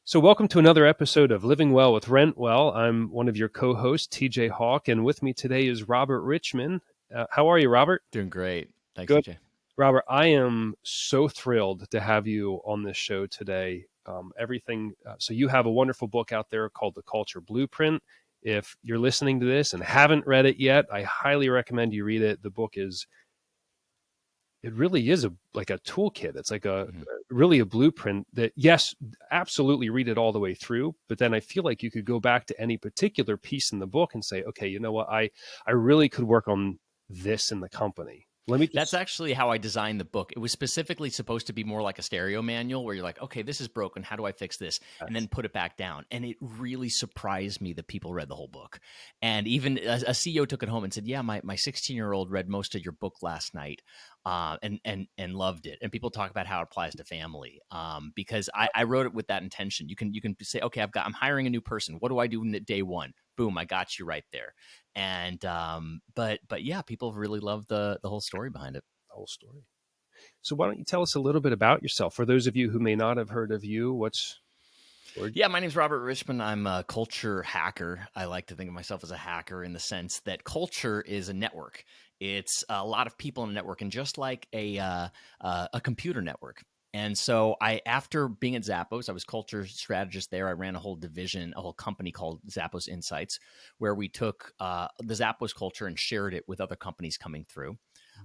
So welcome to another episode of Living Well with Rent Well. I'm one of your co-hosts, TJ Hock, and with me today is Robert Richman. How are you, Robert? Doing great. Thanks, Good. TJ. Robert, I am so thrilled to have you on this show today. So you have a wonderful book out there called The Culture Blueprint. If you're listening to this and haven't read it yet, I highly recommend you read it. The book it really is like a toolkit. It's like really a blueprint that, yes, absolutely read it all the way through. But then I feel like you could go back to any particular piece in the book and say, okay, you know what? I really could work on this in the company. That's actually how I designed the book. It was specifically supposed to be more like a stereo manual where you're like, okay, this is broken. How do I fix this? And then put it back down. And it really surprised me that people read the whole book. And even a CEO took it home and said, yeah, my 16-year-old read most of your book last night and loved it. And people talk about how it applies to family because I wrote it with that intention. You can say, okay, I'm hiring a new person. What do I do in day one? Boom, I got you right there. And but yeah, people really love the whole story behind it. The whole story. So why don't you tell us a little bit about yourself? For those of you who may not have heard of you, Yeah, my name's Robert Richman. I'm a culture hacker. I like to think of myself as a hacker in the sense that culture is a network. It's a lot of people in a network, and just like a computer network. And so after being at Zappos, I was culture strategist there. I ran a whole division, a whole company called Zappos Insights, where we took the Zappos culture and shared it with other companies coming through.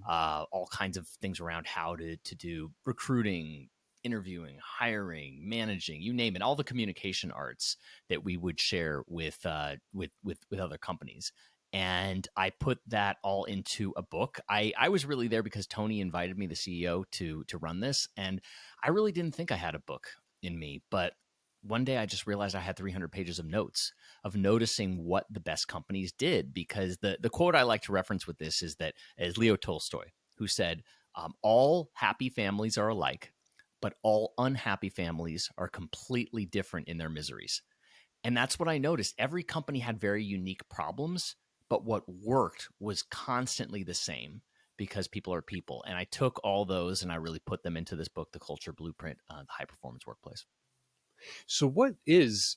All kinds of things around how to do recruiting, interviewing, hiring, managing, you name it, all the communication arts that we would share with other companies. And I put that all into a book. I was really there because Tony invited me, the CEO, to run this. And I really didn't think I had a book in me. But one day I just realized I had 300 pages of notes of noticing what the best companies did. Because the quote I like to reference with this is Leo Tolstoy, who said, all happy families are alike, but all unhappy families are completely different in their miseries. And that's what I noticed. Every company had very unique problems, but what worked was constantly the same because people are people. And I took all those and I really put them into this book, The Culture Blueprint, the High Performance Workplace. So what is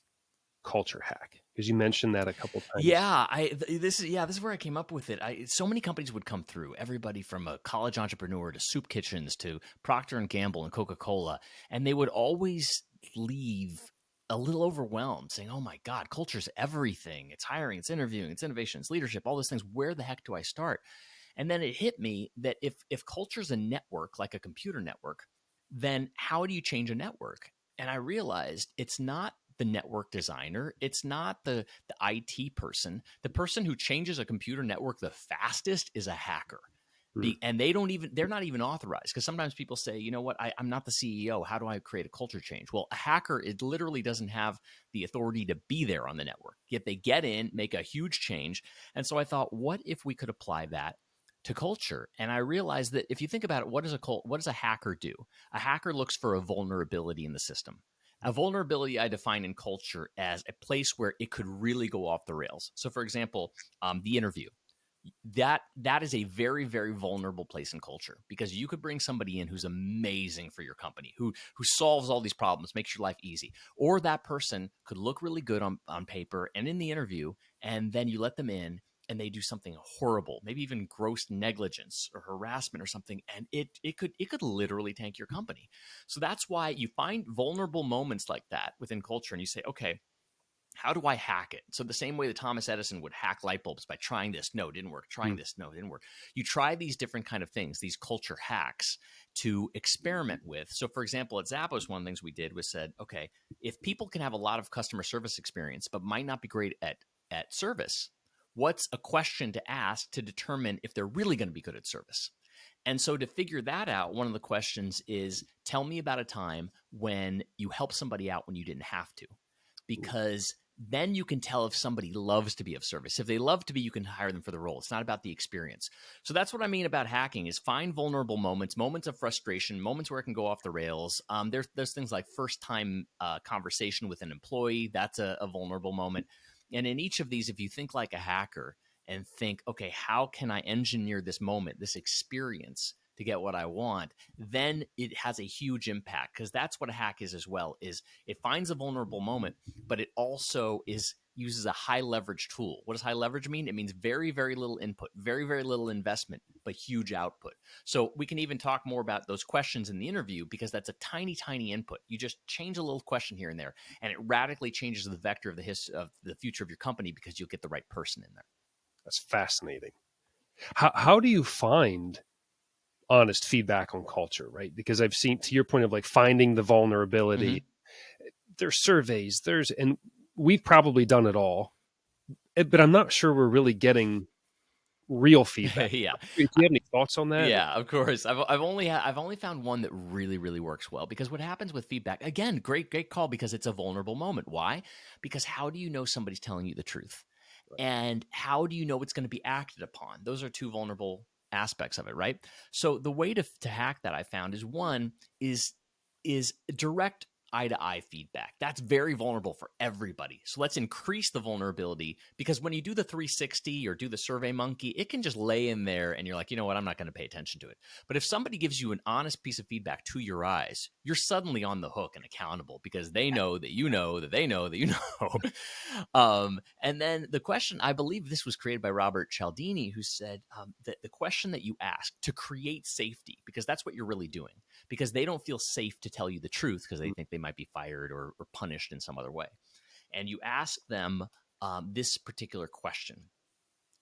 culture hack? Because you mentioned that a couple times. Yeah, this is where I came up with it. So many companies would come through, everybody from a college entrepreneur to soup kitchens to Procter and Gamble and Coca-Cola, and they would always leave a little overwhelmed, saying, "Oh my God, culture's everything. It's hiring, it's interviewing, it's innovation, it's leadership, all those things. Where the heck do I start?" And then it hit me that if culture's a network, like a computer network, then how do you change a network? And I realized it's not the network designer. It's not the IT person. The person who changes a computer network the fastest is a hacker. And they're not even authorized, because sometimes people say, you know what, I'm not the CEO. How do I create a culture change? Well, a hacker, it literally doesn't have the authority to be there on the network. Yet they get in, make a huge change. And so I thought, what if we could apply that to culture? And I realized that if you think about it, what does a hacker do? A hacker looks for a vulnerability in the system. A vulnerability I define in culture as a place where it could really go off the rails. So, for example, the interview. That is a very, very vulnerable place in culture, because you could bring somebody in who's amazing for your company, who solves all these problems, makes your life easy. Or that person could look really good on paper and in the interview, and then you let them in and they do something horrible, maybe even gross negligence or harassment or something, and it could literally tank your company. So that's why you find vulnerable moments like that within culture, and you say, okay, how do I hack it? So the same way that Thomas Edison would hack light bulbs by trying this, no, it didn't work. Trying this, no, it didn't work. You try these different kind of things, these culture hacks, to experiment with. So for example, at Zappos, one of the things we did was said, okay, if people can have a lot of customer service experience, but might not be great at service, what's a question to ask to determine if they're really going to be good at service? And so to figure that out, one of the questions is, tell me about a time when you helped somebody out when you didn't have to. Because then you can tell if somebody loves to be of service. If they love to be, you can hire them for the role. It's not about the experience. So that's what I mean about hacking, is find vulnerable moments, moments of frustration, moments where it can go off the rails. There's things like first time conversation with an employee. That's a vulnerable moment. And in each of these, if you think like a hacker and think, okay, how can I engineer this moment, this experience, to get what I want, then it has a huge impact, because that's what a hack is as well, is it finds a vulnerable moment, but it also uses a high leverage tool. What does high leverage mean? It means very, very little input, very, very little investment, but huge output. So we can even talk more about those questions in the interview, because that's a tiny, tiny input. You just change a little question here and there, and it radically changes the vector of the future of your company, because you'll get the right person in there. That's fascinating. How do you find honest feedback on culture, right? Because I've seen, to your point of like finding the vulnerability, there's surveys, and we've probably done it all, but I'm not sure we're really getting real feedback. Yeah. Do you have any thoughts on that? Yeah, of course. I've only found one that really, really works well, because what happens with feedback, again, great call, because it's a vulnerable moment. Why? Because how do you know somebody's telling you the truth? And how do you know it's going to be acted upon? Those are two vulnerable aspects of it, right? So the way to hack that, I found, is one is direct eye-to-eye feedback. That's very vulnerable for everybody. So let's increase the vulnerability, because when you do the 360 or do the Survey Monkey, it can just lay in there and you're like, you know what, I'm not going to pay attention to it. But if somebody gives you an honest piece of feedback to your eyes, you're suddenly on the hook and accountable, because they know that you know that they know that you know. And then the question, I believe this was created by Robert Cialdini, who said that the question that you ask to create safety, because that's what you're really doing, because they don't feel safe to tell you the truth, because they think they might be fired or punished in some other way. And you ask them this particular question.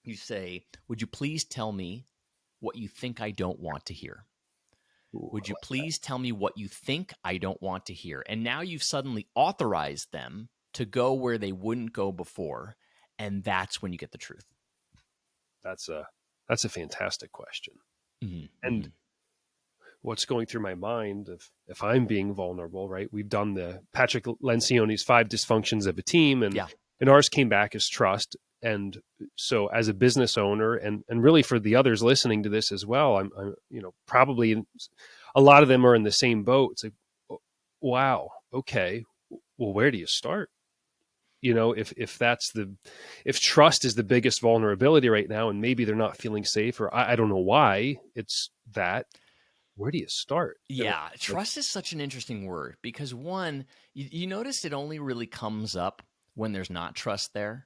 You say, would you please tell me what you think I don't want to hear? Would you please tell me what you think I don't want to hear? And now you've suddenly authorized them to go where they wouldn't go before. And that's when you get the truth. That's a fantastic question. Mm-hmm. And what's going through my mind, if I'm being vulnerable, right? We've done the Patrick Lencioni's 5 dysfunctions of a team, and ours came back as trust. And so as a business owner, and really for the others listening to this as well, I'm probably a lot of them are in the same boat. It's like, wow, okay, well, where do you start? If trust is the biggest vulnerability right now, and maybe they're not feeling safe, or I don't know why it's that. Where do you start? Yeah, trust is such an interesting word, because one, you notice it only really comes up when there's not trust there.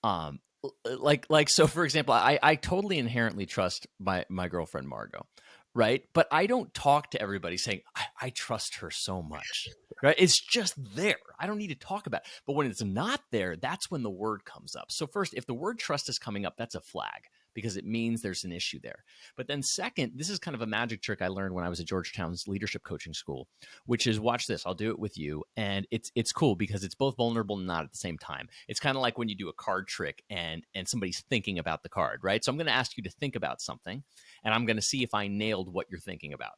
So for example, I totally inherently trust my girlfriend Margot, right? But I don't talk to everybody saying I trust her so much, right? It's just there. I don't need to talk about it. But when it's not there, that's when the word comes up. So first, if the word trust is coming up, that's a flag, because it means there's an issue there. But then second, this is kind of a magic trick I learned when I was at Georgetown's leadership coaching school, which is, watch this, I'll do it with you. And it's cool, because it's both vulnerable and not at the same time. It's kind of like when you do a card trick and somebody's thinking about the card, right? So I'm going to ask you to think about something, and I'm going to see if I nailed what you're thinking about.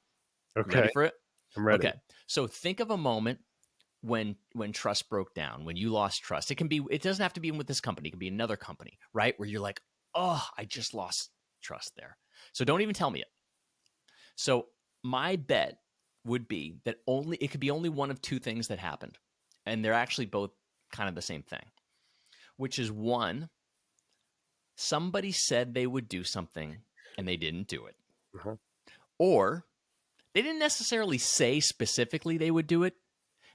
Okay. Ready for it? I'm ready. Okay. So think of a moment when trust broke down, when you lost trust. It doesn't have to be with this company. It can be another company, right? Where you're like, oh, I just lost trust there. So don't even tell me it. So my bet would be that it could be only one of two things that happened. And they're actually both kind of the same thing, which is, one, somebody said they would do something and they didn't do it. Uh-huh. Or they didn't necessarily say specifically they would do it,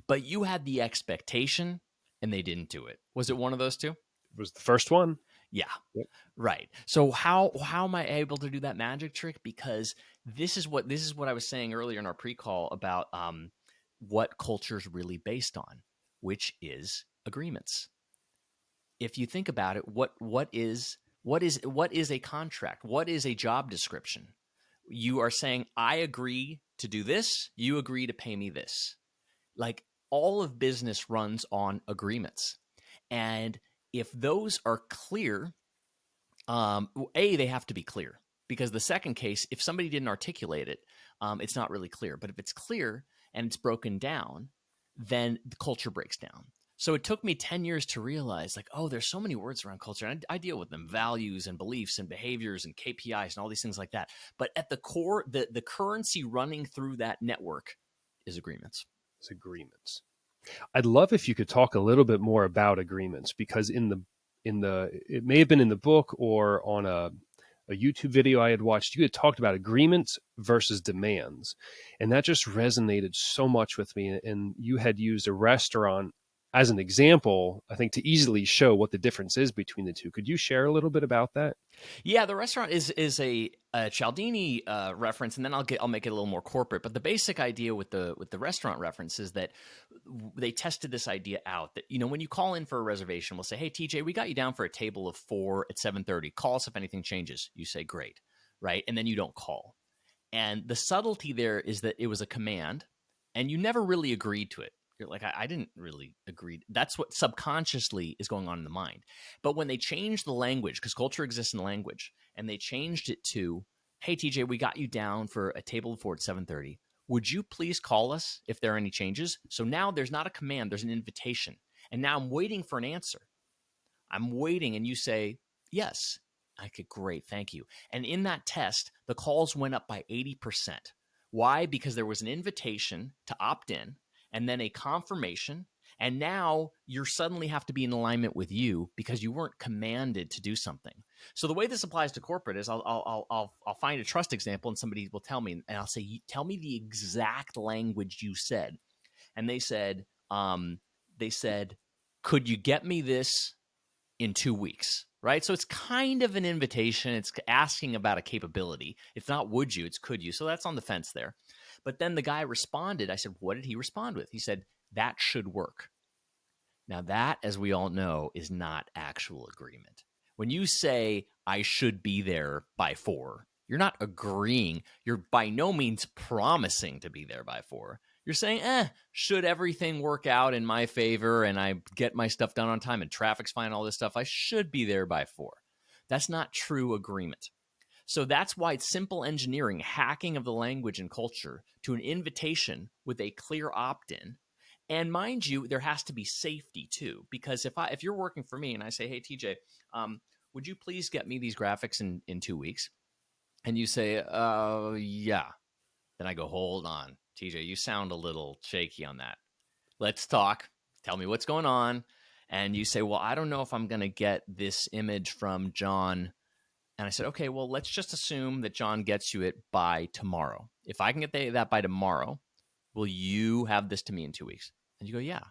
but you had the expectation and they didn't do it. Was it one of those two? It was the first one. Yeah. Yep. Right. So how am I able to do that magic trick? Because this is what I was saying earlier in our pre-call about what culture is really based on, which is agreements. If you think about it, what is a contract? What is a job description? You are saying, I agree to do this, you agree to pay me this. Like, all of business runs on agreements. And if those are clear, they have to be clear, because the second case, if somebody didn't articulate it, it's not really clear. But if it's clear and it's broken down, then the culture breaks down. So it took me 10 years to realize, like, oh, there's so many words around culture. And I deal with them: values and beliefs and behaviors and KPIs and all these things like that. But at the core, the currency running through that network is agreements. It's agreements. I'd love if you could talk a little bit more about agreements, because it may have been in the book or on a YouTube video I had watched. You had talked about agreements versus demands, and that just resonated so much with me. And you had used a restaurant as an example, I think, to easily show what the difference is between the two. Could you share a little bit about that? Yeah, the restaurant is a Cialdini reference, and then I'll make it a little more corporate. But the basic idea with the restaurant reference is that they tested this idea out that, you know, when you call in for a reservation, we'll say, "Hey TJ, we got you down for a table of 4 at 7:30. Call us if anything changes." You say, "Great," right? And then you don't call. And the subtlety there is that it was a command, and you never really agreed to it. You're like, I didn't really agree. That's what subconsciously is going on in the mind. But when they changed the language, because culture exists in language, and they changed it to, "Hey TJ, we got you down for a table of 4 at 7:30. Would you please call us if there are any changes?" So now there's not a command, there's an invitation. And now I'm waiting for an answer. I'm waiting, and you say, "Yes." I could, "Great, thank you." And in that test, the calls went up by 80%. Why? Because there was an invitation to opt in and then a confirmation. And now you suddenly have to be in alignment with you because you weren't commanded to do something. So the way this applies to corporate is I'll find a trust example and somebody will tell me, and I'll say, "Tell me the exact language you said." And they said, "Could you get me this in 2 weeks?" Right? So it's kind of an invitation. It's asking about a capability. It's not "would you," it's "could you." So that's on the fence there. But then the guy responded. I said, "What did he respond with?" He said, "That should work." Now that, as we all know, is not actual agreement. When you say, "I should be there by 4," you're not agreeing. You're by no means promising to be there by 4. You're saying, should everything work out in my favor and I get my stuff done on time and traffic's fine, all this stuff, I should be there by 4. That's not true agreement. So that's why it's simple engineering, hacking of the language and culture to an invitation with a clear opt-in. And mind you, there has to be safety too, because if you're working for me and I say, "Hey TJ, would you please get me these graphics in 2 weeks?" And you say, yeah. Then I go, "Hold on, TJ, you sound a little shaky on that. Let's talk. Tell me what's going on." And you say, "Well, I don't know if I'm going to get this image from John." And I said, "Okay, well, let's just assume that John gets you it by tomorrow. If I can get that by tomorrow, will you have this to me in 2 weeks?" And you go, "Yeah."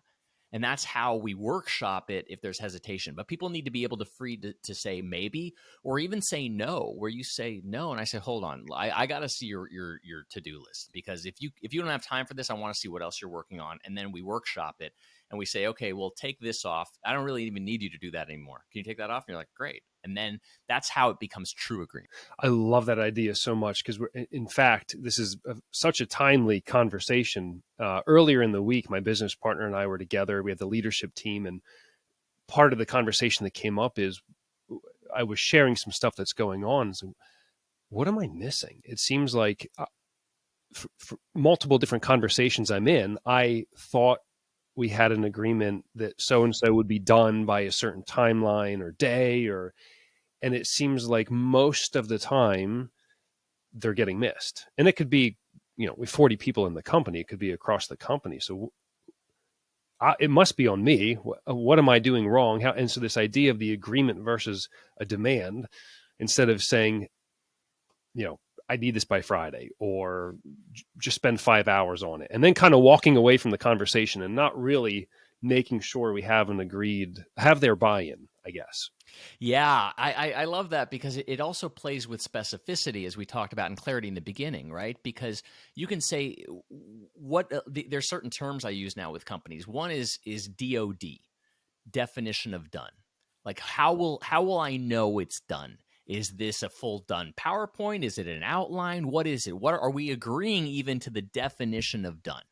And that's how we workshop it if there's hesitation. But people need to be able to say maybe, or even say no, where you say no. And I say, "Hold on, I got to see your to-do list, because if you don't have time for this, I want to see what else you're working on." And then we workshop it and we say, "Okay, well, take this off. I don't really even need you to do that anymore. Can you take that off?" And you're like, "Great." And then that's how it becomes true agreement. I love that idea so much because, in fact, this is such a timely conversation. Earlier in the week, my business partner and I were together. We had the leadership team, and part of the conversation that came up is I was sharing some stuff that's going on. So, what am I missing? It seems like for multiple different conversations I'm in, I thought we had an agreement that so and so would be done by a certain timeline or day, and it seems like most of the time they're getting missed. And it could be, with 40 people in the company, it could be across the company. So it must be on me. What am I doing wrong? And so this idea of the agreement versus a demand, instead of saying, "I need this by Friday," or just spend 5 hours on it, and then kind of walking away from the conversation and not really making sure we have their buy-in, I guess. Yeah, I love that, because it also plays with specificity, as we talked about, in clarity in the beginning, right? Because you can say there's certain terms I use now with companies. One is DOD, definition of done. Like, how will I know it's done? Is this a full done PowerPoint? Is it an outline? What is it? What are we agreeing even to the definition of done?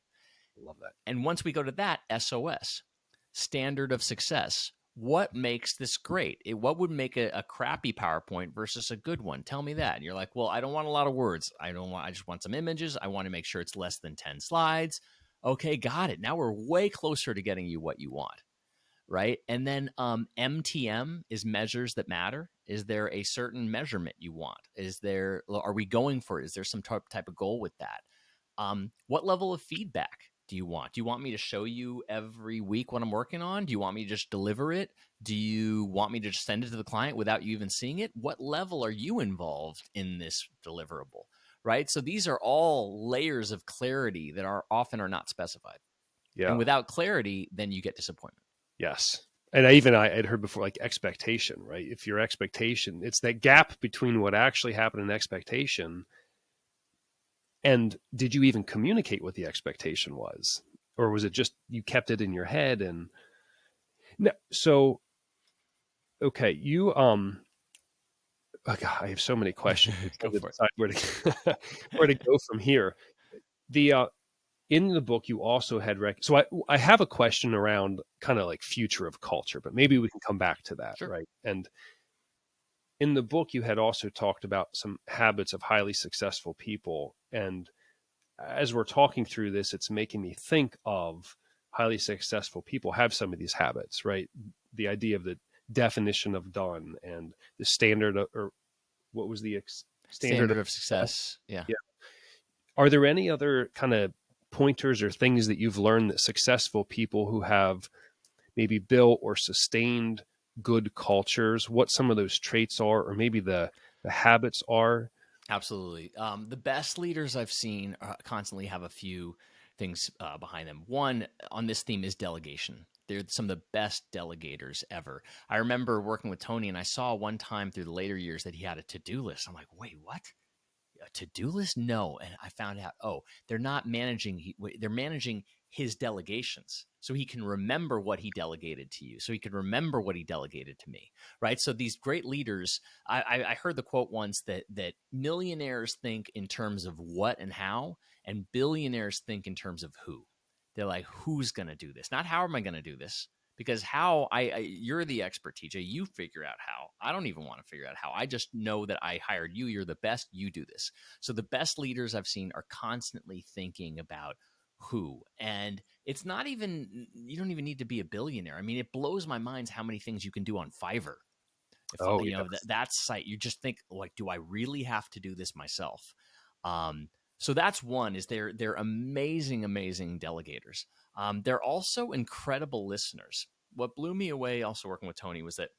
Love that. And once we go to that, SOS, standard of success. What makes this great? What would make a crappy PowerPoint versus a good one? Tell me that. And you're like, "Well, I don't want a lot of words. I just want some images. I want to make sure it's less than 10 slides. Okay, got it. Now we're way closer to getting you what you want." Right? And then MTM is measures that matter. Is there a certain measurement you want? Are we going for it? Is there some type of goal with that? What level of feedback do you want? Do you want me to show you every week what I'm working on? Do you want me to just deliver it? Do you want me to just send it to the client without you even seeing it? What level are you involved in this deliverable? Right? So these are all layers of clarity that are often are not specified. And Yeah. without clarity, then you get disappointment. Yes. And I'd heard before, like expectation, right? If your expectation, it's that gap between what actually happened and expectation. And did you even communicate what the expectation was? Or was it just you kept it in your head? And no, so, okay, oh God, I have so many questions. It's Go hard to for it. decide where to go from here. The, in the book, you also had so I have a question around kind of like future of culture, but maybe we can come back to that, Sure. right? And in the book, you had also talked about some habits of highly successful people. And as we're talking through this, it's making me think of highly successful people have some of these habits, right? The idea of the definition of done and the standard of, or what was the standard Standard of of success. Yeah. yeah. Are there any other kind of pointers or things that you've learned that successful people who have maybe built or sustained good cultures, what some of those traits are, or maybe the habits are? Absolutely. The best leaders I've seen constantly have a few things behind them. One on this theme is delegation. They're some of the best delegators ever. I remember working with Tony, and I saw one time through the later years that he had a to-do list. I'm like, wait, what? A to-do list? No. And I found out, oh, they're not managing, they're managing his delegations. So he can remember what he delegated to you. So he can remember what he delegated to me. Right. So these great leaders, I heard the quote once that millionaires think in terms of what and how, and billionaires think in terms of who. They're like, who's going to do this? Not how am I going to do this? Because how you're the expert, TJ. You figure out how. I don't even want to figure out how. I just know that I hired you. You're the best. You do this. So the best leaders I've seen are constantly thinking about who. And it's not even, you don't even need to be a billionaire. I mean, it blows my mind how many things you can do on Fiverr. If Oh, you know yes. that site, you just think like, do I really have to do this myself? So that's one. Is they're amazing, amazing delegators. They're also incredible listeners. What blew me away, also working with Tony, was that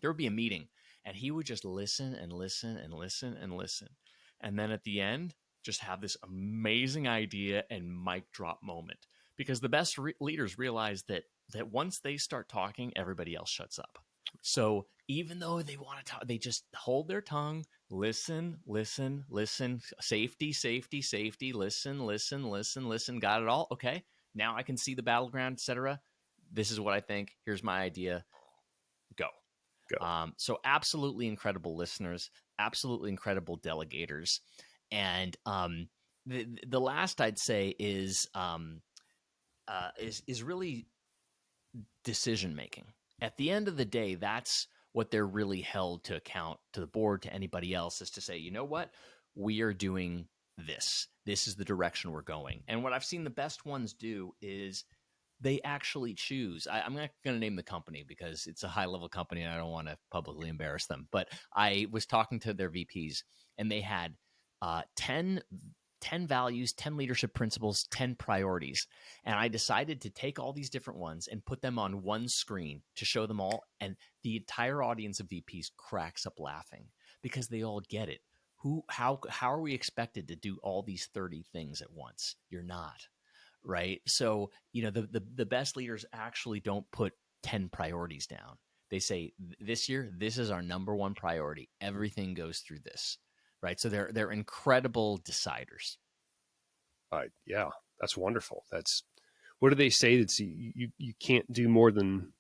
there would be a meeting, and he would just listen and listen and listen and listen, and then at the end, just have this amazing idea and mic drop moment. Because the best leaders realize that once they start talking, everybody else shuts up. So even though they want to talk, they just hold their tongue, listen, listen, listen, safety, safety, safety, listen, listen, listen, listen. Got it all? Okay. Now I can see the battleground, etc. This is what I think. Here's my idea. Go. Go. So absolutely incredible listeners, absolutely incredible delegators. And the last I'd say is really decision making. At the end of the day, that's what they're really held to account to the board, to anybody else, is to say, you know what, we are doing this. This is the direction we're going. And what I've seen the best ones do is they actually choose. I'm not going to name the company because it's a high level company and I don't want to publicly embarrass them. But I was talking to their VPs and they had 10 values, 10 leadership principles, 10 priorities. And I decided to take all these different ones and put them on one screen to show them all. And the entire audience of VPs cracks up laughing because they all get it. How are we expected to do all these 30 things at once? You're not. Right. So, the best leaders actually don't put 10 priorities down. They say this year, this is our number one priority. Everything goes through this. Right. So they're incredible deciders. Yeah, that's wonderful. What do they say? That's you can't do more than,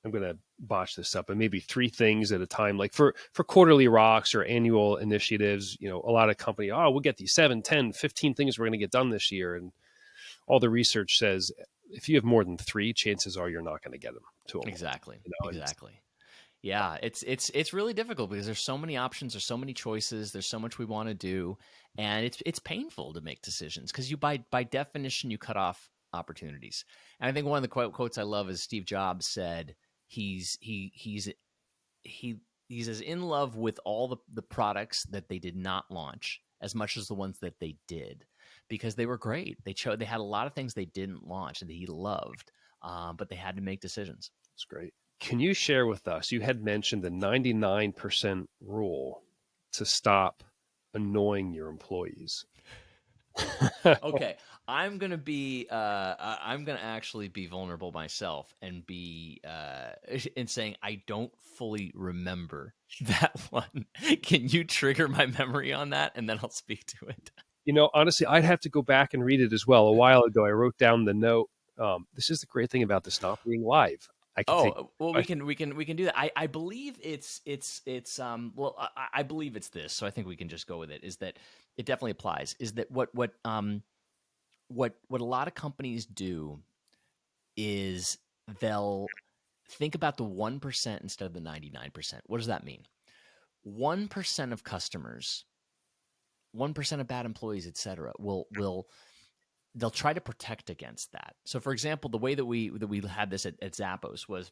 I'm going to botch this up, but maybe 3 things at a time. Like for quarterly rocks or annual initiatives, a lot of company, we'll get these 7, 10, 15 things we're going to get done this year. And all the research says if you have more than 3, chances are you're not going to get them to them. Exactly. And Exactly. Yeah, it's really difficult because there's so many options, there's so many choices, there's so much we want to do, and it's painful to make decisions because you by definition you cut off opportunities. And I think one of the quotes I love is Steve Jobs said he's as in love with all the products that they did not launch as much as the ones that they did. because they were great. They had a lot of things they didn't launch and that he loved, but they had to make decisions. That's great. Can you share with us? You had mentioned the 99% rule to stop annoying your employees. Okay, I'm gonna actually be vulnerable myself and be in saying I don't fully remember that one. Can you trigger my memory on that, and then I'll speak to it? Honestly, I'd have to go back and read it as well. A while ago, I wrote down the note. This is the great thing about this not being live. I can take. Oh well, we can do that. I believe well, I believe it's this, so I think we can just go with it. Is that it definitely applies? Is that what a lot of companies do is they'll think about the 1% instead of the 99%. What does that mean? 1% of customers, 1% of bad employees, etc., they'll try to protect against that. So, for example, the way that we had this at Zappos was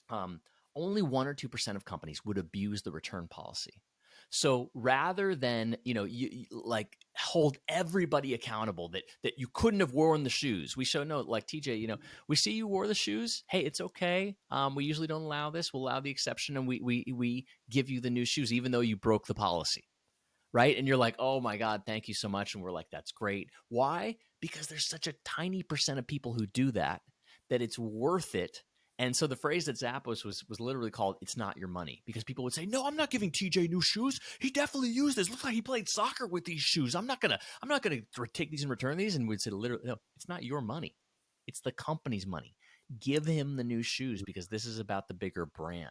only 1 or 2% of companies would abuse the return policy. So rather than you like hold everybody accountable that you couldn't have worn the shoes, we show no, like TJ, we see you wore the shoes. Hey, it's okay. We usually don't allow this. We'll allow the exception, and we give you the new shoes even though you broke the policy. Right. And you're like, oh my God, thank you so much. And we're like, that's great. Why? Because there's such a tiny percent of people who do that it's worth it. And so the phrase that Zappos was literally called, it's not your money, because people would say, no, I'm not giving TJ new shoes. He definitely used this. Looks like he played soccer with these shoes. I'm not going to take these and return these. And we'd say, literally, no, it's not your money. It's the company's money. Give him the new shoes, because this is about the bigger brand.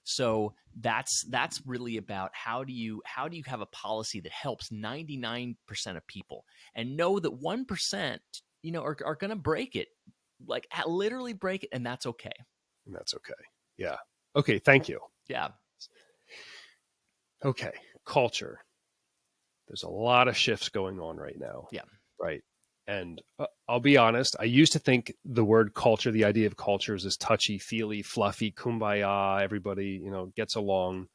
So that's really about how do you have a policy that helps 99% of people, and know that 1%, are going to break it, like literally break it, and that's okay. And that's okay. Yeah. Okay. Thank you. Yeah. Okay. Culture. There's a lot of shifts going on right now. Yeah. Right. And I'll be honest, I used to think the word culture, the idea of culture, is this touchy, feely, fluffy, kumbaya, everybody, gets along.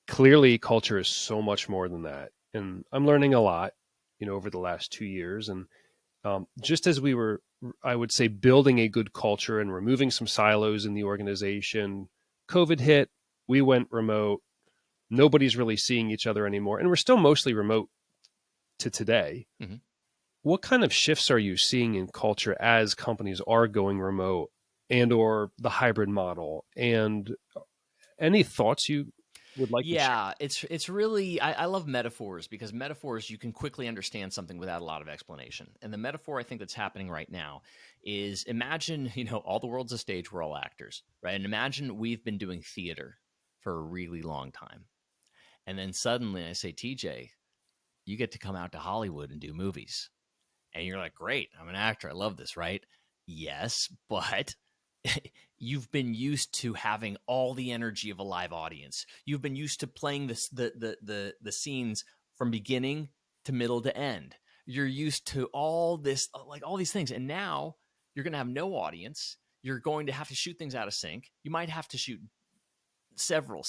Clearly, culture is so much more than that. And I'm learning a lot, over the last 2 years. And just as we were, I would say, building a good culture and removing some silos in the organization, COVID hit, we went remote. Nobody's really seeing each other anymore. And we're still mostly remote to today. Mm-hmm. What kind of shifts are you seeing in culture as companies are going remote and or the hybrid model? And any thoughts you would like to share? Yeah, it's really, I love metaphors, because metaphors, you can quickly understand something without a lot of explanation. And the metaphor I think that's happening right now is, imagine, all the world's a stage, we're all actors, right? And imagine we've been doing theater for a really long time. And then suddenly I say, TJ, you get to come out to Hollywood and do movies. And you're like, great, I'm an actor. I love this, right? Yes, but you've been used to having all the energy of a live audience. You've been used to playing the scenes from beginning to middle to end. You're used to all this, like all these things. And now you're going to have no audience. You're going to have to shoot things out of sync. You might have to shoot several,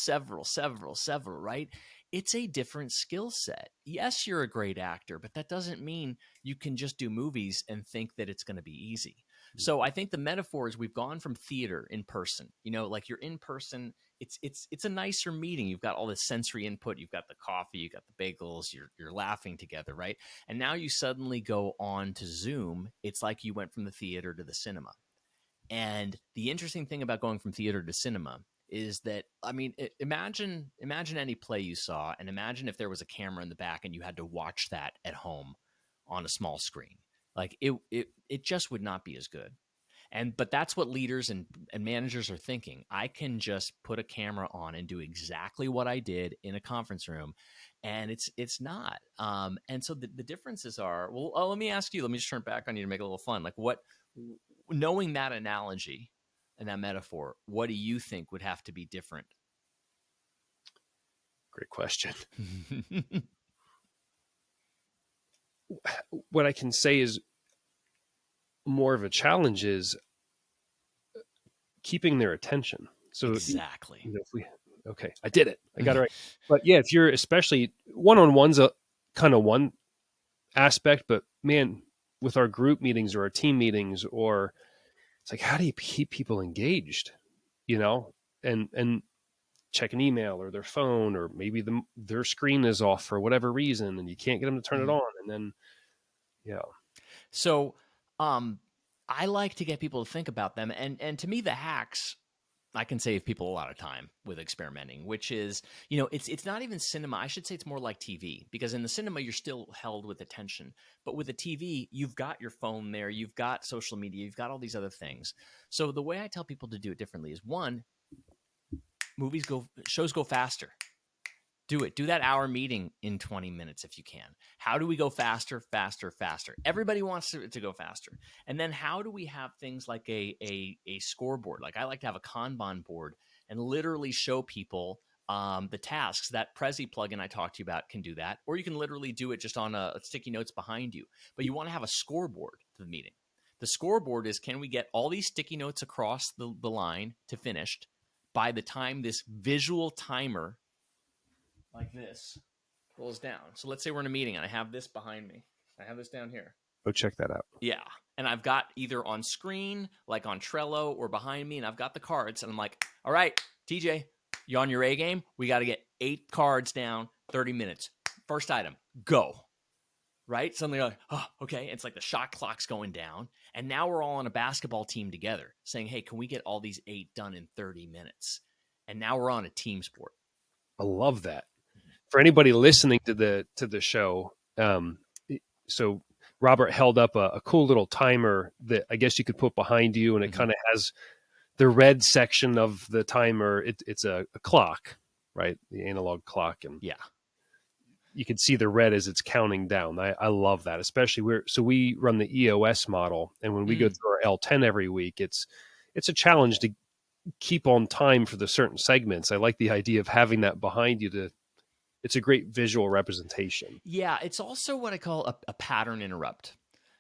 right? It's a different skill set. Yes, you're a great actor, but that doesn't mean you can just do movies and think that it's going to be easy. So I think the metaphor is, we've gone from theater in person, like you're in person. It's a nicer meeting. You've got all this sensory input. You've got the coffee, you've got the bagels, you're laughing together, right? And now you suddenly go on to Zoom. It's like you went from the theater to the cinema. And the interesting thing about going from theater to cinema is that, I mean, imagine any play you saw, and imagine if there was a camera in the back and you had to watch that at home on a small screen. Like it just would not be as good. But that's what leaders and managers are thinking. I can just put a camera on and do exactly what I did in a conference room, and it's not. And so the differences are, well, let me ask you, let me just turn it back on you to make it a little fun. Like, knowing that analogy and that metaphor, what do you think would have to be different? Great question. What I can say is more of a challenge is keeping their attention. So exactly. I did it. I got it right. But yeah, if you're especially one-on-one's a kind of one aspect, but man, with our group meetings or our team meetings, or it's like, how do you keep people engaged, you know, and check an email or their phone, or maybe their screen is off for whatever reason and you can't get them to turn it on. And then, yeah. So, I like to get people to think about them, and to me, the hacks, I can save people a lot of time with experimenting, which is, it's not even cinema. I should say it's more like TV, because in the cinema, you're still held with attention. But with the TV, you've got your phone there, you've got social media, you've got all these other things. So the way I tell people to do it differently is, one, shows go faster. Do it. Do that hour meeting in 20 minutes if you can. How do we go faster, faster, faster? Everybody wants to go faster. And then how do we have things like a scoreboard? Like, I like to have a Kanban board and literally show people the tasks. That Prezi plugin I talked to you about can do that. Or you can literally do it just on a sticky notes behind you. But you want to have a scoreboard to the meeting. The scoreboard is, can we get all these sticky notes across the line to finished by the time this visual timer like this rolls down. So let's say we're in a meeting and I have this behind me. I have this down here. Go check that out. Yeah. And I've got either on screen, like on Trello, or behind me, and I've got the cards. And I'm like, all right, TJ, you on your A game? We got to get 8 cards down, 30 minutes. First item, go. Right? Suddenly you're like, oh, okay. It's like the shot clock's going down. And now we're all on a basketball team together saying, hey, can we get all these 8 done in 30 minutes? And now we're on a team sport. I love that. For anybody listening to the show, so Robert held up a cool little timer that I guess you could put behind you, and it kind of has the red section of the timer. It's a clock, right? The analog clock, and yeah, you can see the red as it's counting down. I love that, especially we run the EOS model, and when we go through our L10 every week, it's a challenge to keep on time for the certain segments. I like the idea of having that behind you. It's a great visual representation. Yeah, it's also what I call a pattern interrupt.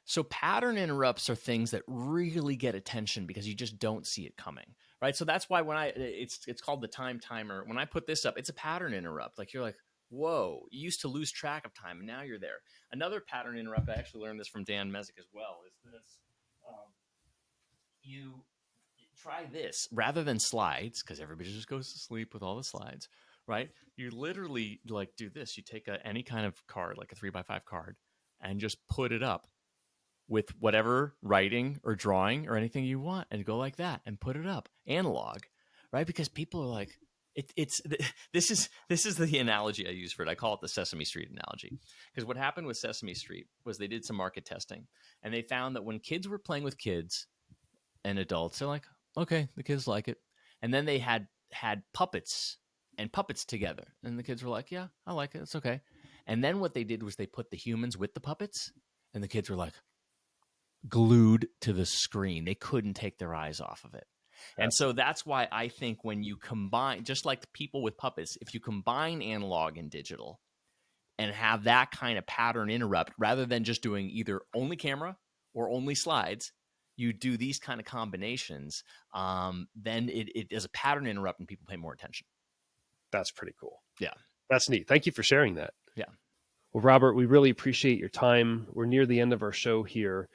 So pattern interrupts are things that really get attention because you just don't see it coming, right? So that's why when it's called the time timer. When I put this up, it's a pattern interrupt. Like, you're like, whoa, you used to lose track of time, and now you're there. Another pattern interrupt, I actually learned this from Dan Mezek as well, is this. You try this rather than slides, because everybody just goes to sleep with all the slides. Right? You literally like do this. You take any kind of card, like a 3x5 card, and just put it up with whatever writing or drawing or anything you want, and go like that and put it up analog, right? Because people are like, this is the analogy I use for it. I call it the Sesame Street analogy, because what happened with Sesame Street was they did some market testing, and they found that when kids were playing with kids and adults, they're like, okay, the kids like it, and then they had puppets together, and the kids were like, yeah, I like it, it's okay. And then what they did was they put the humans with the puppets, and the kids were like glued to the screen. They couldn't take their eyes off of it. And so that's why I think when you combine, just like the people with puppets, if you combine analog and digital and have that kind of pattern interrupt, rather than just doing either only camera or only slides, you do these kind of combinations, then it is a pattern interrupt and people pay more attention. That's pretty cool. Yeah. That's neat. Thank you for sharing that. Yeah. Well, Robert, we really appreciate your time. We're near the end of our show here.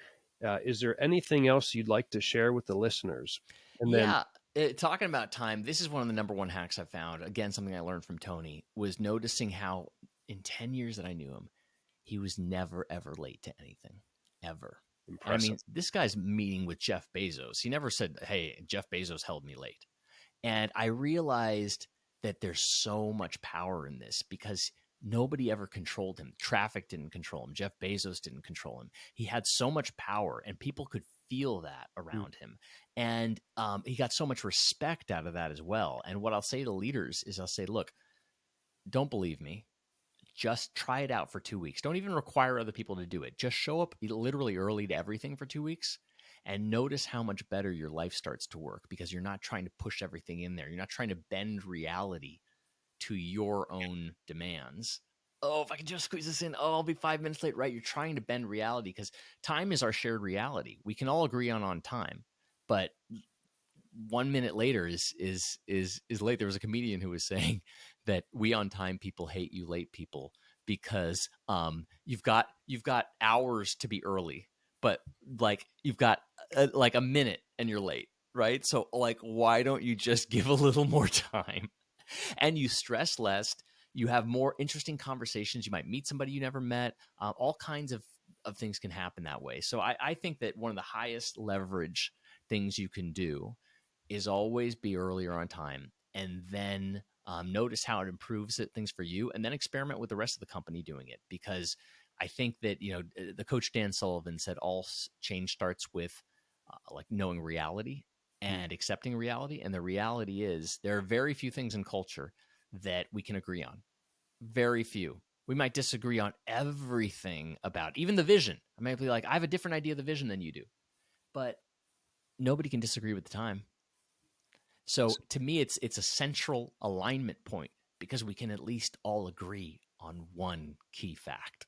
Is there anything else you'd like to share with the listeners? And then, talking about time, this is one of the number one hacks I found. Again, something I learned from Tony was noticing how in 10 years that I knew him, he was never, ever late to anything, ever. Impressive. I mean, this guy's meeting with Jeff Bezos. He never said, hey, Jeff Bezos held me late. And I realized that there's so much power in this because nobody ever controlled him. Traffic didn't control him. Jeff Bezos didn't control him. He had so much power, and people could feel that around him. And he got so much respect out of that as well. And what I'll say to leaders is I'll say, look, don't believe me. Just try it out for 2 weeks. Don't even require other people to do it. Just show up literally early to everything for 2 weeks. And notice how much better your life starts to work because you're not trying to push everything in there. You're not trying to bend reality to your own demands. Oh, if I can just squeeze this in, I'll be 5 minutes late, right? You're trying to bend reality because time is our shared reality. We can all agree on time, but 1 minute later is late. There was a comedian who was saying that we on time people hate you late people because you've got hours to be early, but like you've got like a minute and you're late, right? So like, why don't you just give a little more time? And you stress less. You have more interesting conversations. You might meet somebody you never met. All kinds of things can happen that way. So I think that one of the highest leverage things you can do is always be earlier on time, and then notice how it improves things for you, and then experiment with the rest of the company doing it. Because I think that, you know, the coach Dan Sullivan said all change starts with like knowing reality and accepting reality. And the reality is there are very few things in culture that we can agree on. Very few. We might disagree on everything about even the vision. I might be like, I have a different idea of the vision than you do, but nobody can disagree with the time. So to me, it's a central alignment point because we can at least all agree on one key fact.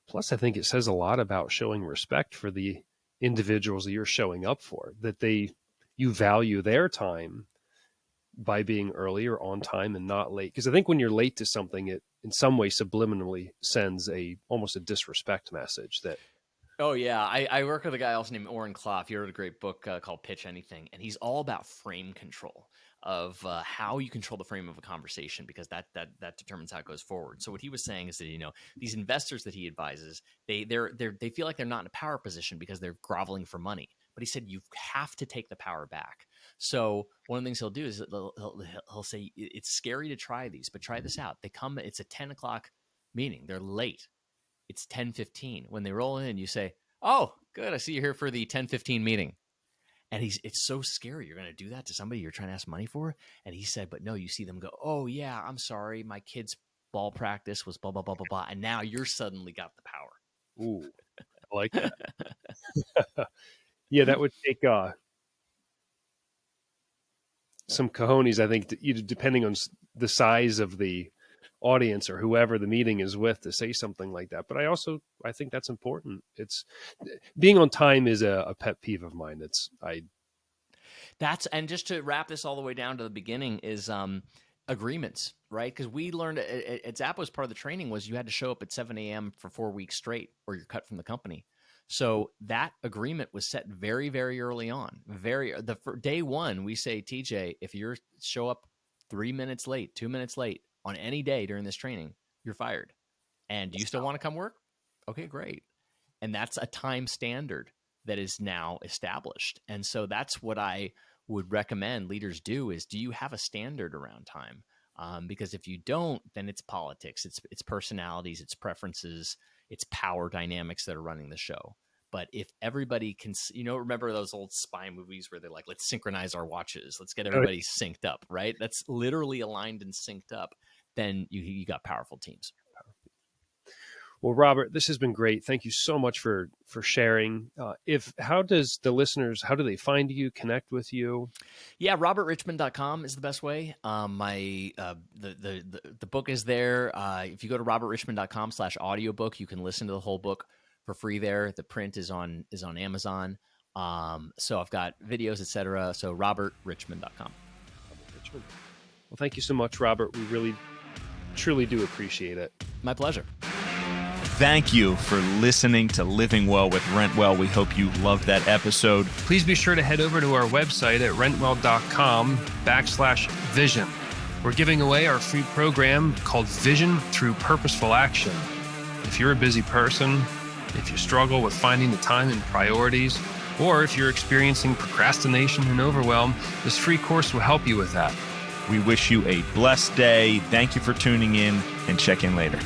Plus, I think it says a lot about showing respect for the individuals that you're showing up for, that you value their time by being early or on time and not late. Because I think when you're late to something, it in some way subliminally sends almost a disrespect message that. Oh, yeah. I work with a guy also named Oren Klaff. He wrote a great book called Pitch Anything, and he's all about frame control of how you control the frame of a conversation, because that determines how it goes forward. So what he was saying is that, you know, these investors that he advises, they feel like they're not in a power position because they're groveling for money. But he said you have to take the power back. So one of the things he'll do is he'll say, it's scary to try these, but try this out. They come, it's a 10 o'clock meeting. They're late. It's 10:15. When they roll in, you say, oh, good, I see you're here for the 10:15 meeting. And it's so scary. You're going to do that to somebody you're trying to ask money for? And he said, but no, you see them go, oh, yeah, I'm sorry. My kid's ball practice was blah, blah, blah, blah, blah. And now you're suddenly got the power. Ooh, I like that. Yeah, that would take some cojones, I think, depending on the size of the audience or whoever the meeting is with, to say something like that. But I think that's important. It's being on time is a pet peeve of mine. And just to wrap this all the way down to the beginning is agreements, right? Because we learned at Zappos, part of the training was you had to show up at 7 a.m. for 4 weeks straight or you're cut from the company. So that agreement was set very, very early on. For day one, we say, TJ, if you show up 3 minutes late, 2 minutes late on any day during this training, you're fired. And do you still want to come work? Okay, great. And that's a time standard that is now established. And so that's what I would recommend leaders do is, do you have a standard around time? Because if you don't, then it's politics, it's personalities, it's preferences, it's power dynamics that are running the show. But if everybody can, remember those old spy movies where they're like, let's synchronize our watches. Let's get everybody synced up, right? That's literally aligned and synced up. Then you got powerful teams. Well, Robert, this has been great. Thank you so much for sharing. How do they find you, connect with you? Yeah, robertrichman.com is the best way. The book is there. If you go to robertrichman.com/audiobook, you can listen to the whole book for free there. The print is on Amazon. So I've got videos, etc. So robertrichman.com. Robert Richman. Well, thank you so much, Robert. We really, truly do appreciate it. My pleasure. Thank you for listening to Living Well with Rentwell. We hope you loved that episode. Please be sure to head over to our website at rentwell.com/vision. We're giving away our free program called Vision Through Purposeful Action. If you're a busy person, if you struggle with finding the time and priorities, or if you're experiencing procrastination and overwhelm, this free course will help you with that. We wish you a blessed day. Thank you for tuning in, and check in later.